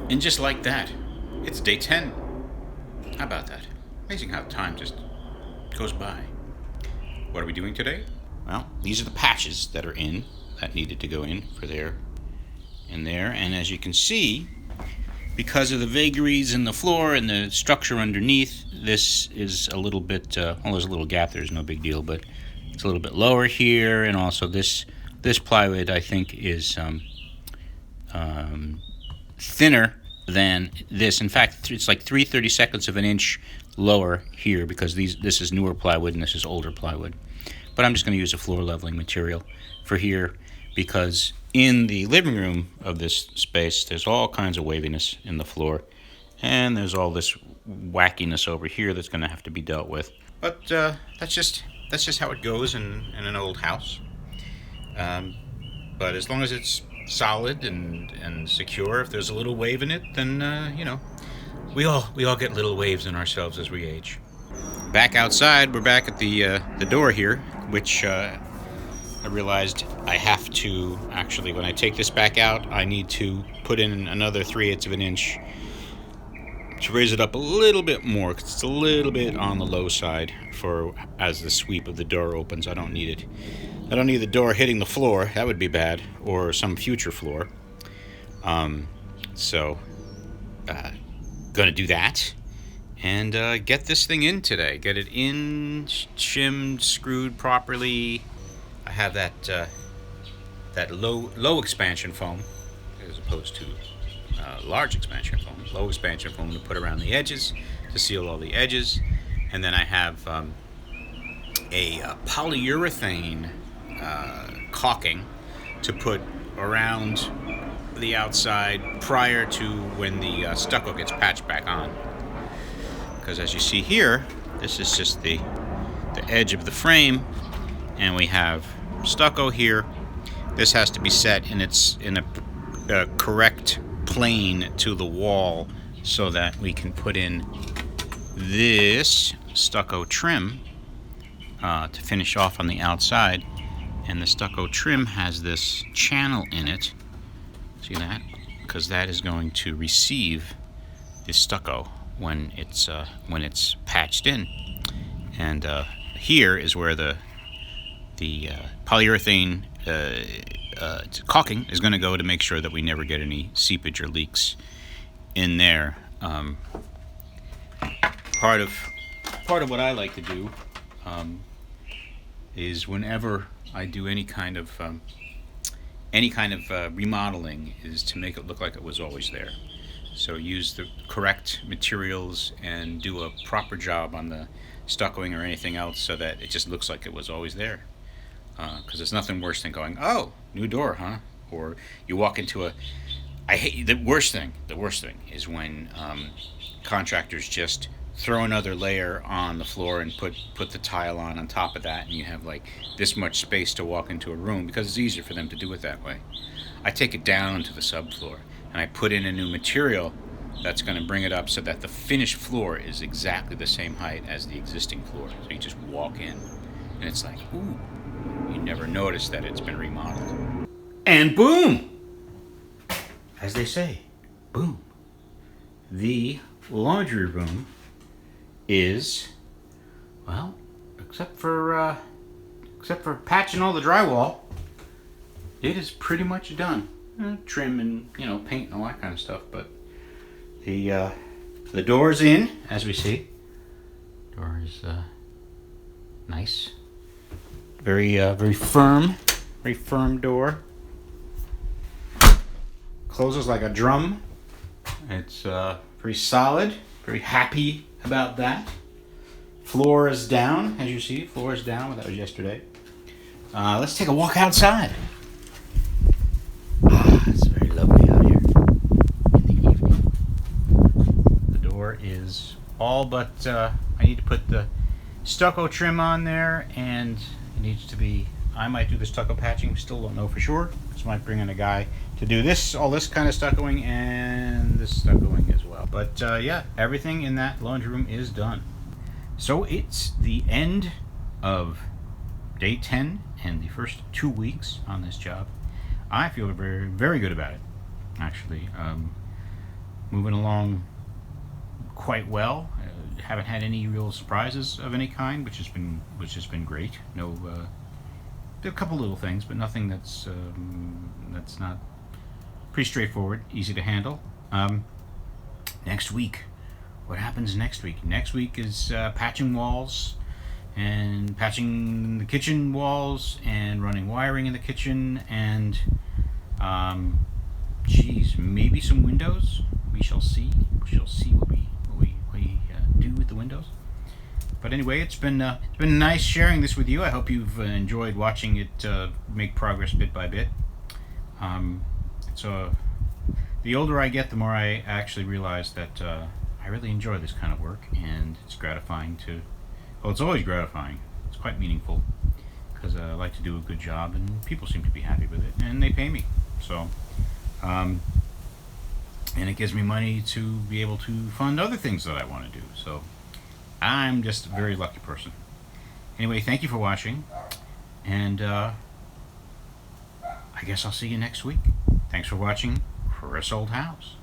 And just like that, it's day 10. How about that? Amazing how time just goes by. What are we doing today? Well, these are the patches that are in, that needed to go in for there and there. And as you can see, because of the vagaries in the floor and the structure underneath, this is a little bit, well, there's a little gap, there's no big deal, but it's a little bit lower here. And also this plywood, I think, is thinner than this. In fact, it's like 3/32 of an inch lower here, because this is newer plywood and this is older plywood. But I'm just going to use a floor leveling material for here, because in the living room of this space, there's all kinds of waviness in the floor, and there's all this wackiness over here that's going to have to be dealt with. But that's just how it goes in an old house. But as long as it's solid and secure, if there's a little wave in it, then we all get little waves in ourselves as we age. Back outside, we're back at the door here, which I realized I have to actually, when I take this back out, I need to put in another 3/8 of an inch to raise it up a little bit more, because it's a little bit on the low side for as the sweep of the door opens. I don't need it. I don't need the door hitting the floor. That would be bad, or some future floor. So, gonna do that and get this thing in today. Get it in, shimmed, screwed properly. I have that low expansion foam as opposed to large expansion foam. Low expansion foam to put around the edges to seal all the edges, and then I have a polyurethane caulking to put around the outside prior to when the stucco gets patched back on. Because as you see here, this is just the edge of the frame, and we have stucco here. This has to be set in a correct plane to the wall so that we can put in this stucco trim to finish off on the outside. And the stucco trim has this channel in it. See that? Because that is going to receive the stucco when it's patched in. And here is where the polyurethane caulking is going to go to make sure that we never get any seepage or leaks in there. Part of what I like to do is whenever I do any kind of remodeling, is to make it look like it was always there. So use the correct materials and do a proper job on the stuccoing or anything else so that it just looks like it was always there. Because there's nothing worse than going, oh, new door, huh? Or you walk into the worst thing is when contractors just throw another layer on the floor and put the tile on top of that, and you have like this much space to walk into a room, because it's easier for them to do it that way. I take it down to the subfloor and I put in a new material that's going to bring it up so that the finished floor is exactly the same height as the existing floor. So you just walk in and it's like, ooh, you never notice that it's been remodeled. And boom! As they say, boom. The laundry room is, well, except for patching all the drywall, it is pretty much done. Trim and paint and all that kind of stuff, but the door's in, as we see. Door is nice, very firm door. Closes like a drum. It's very solid. Very happy about that. Floor is down, as you see. Floor is down. That was yesterday. Let's take a walk outside. It's very lovely out here in the evening. The door is all but, I need to put the stucco trim on there, and it needs to be, I might do the stucco patching, still don't know for sure. So I might bring in a guy to do all this kind of stuccoing and this stuccoing as well. But yeah, everything in that laundry room is done. So it's the end of day 10 and the first 2 weeks on this job. I feel very, very good about it, actually. moving along quite well. Haven't had any real surprises of any kind, which has been great. No, a couple little things, but nothing that's not pretty straightforward, easy to handle. Next week, what happens next week? Next week is patching walls and patching the kitchen walls and running wiring in the kitchen and maybe some windows. We shall see. We shall see what we do with the windows. But anyway, it's been nice sharing this with you. I hope you've enjoyed watching it make progress bit by bit. So the older I get, the more I actually realize that I really enjoy this kind of work, and it's gratifying to. Well, it's always gratifying. It's quite meaningful because I like to do a good job, and people seem to be happy with it, and they pay me. So, and it gives me money to be able to fund other things that I want to do. So, I'm just a very lucky person. Anyway, thank you for watching, and I guess I'll see you next week. Thanks for watching Chris Old House.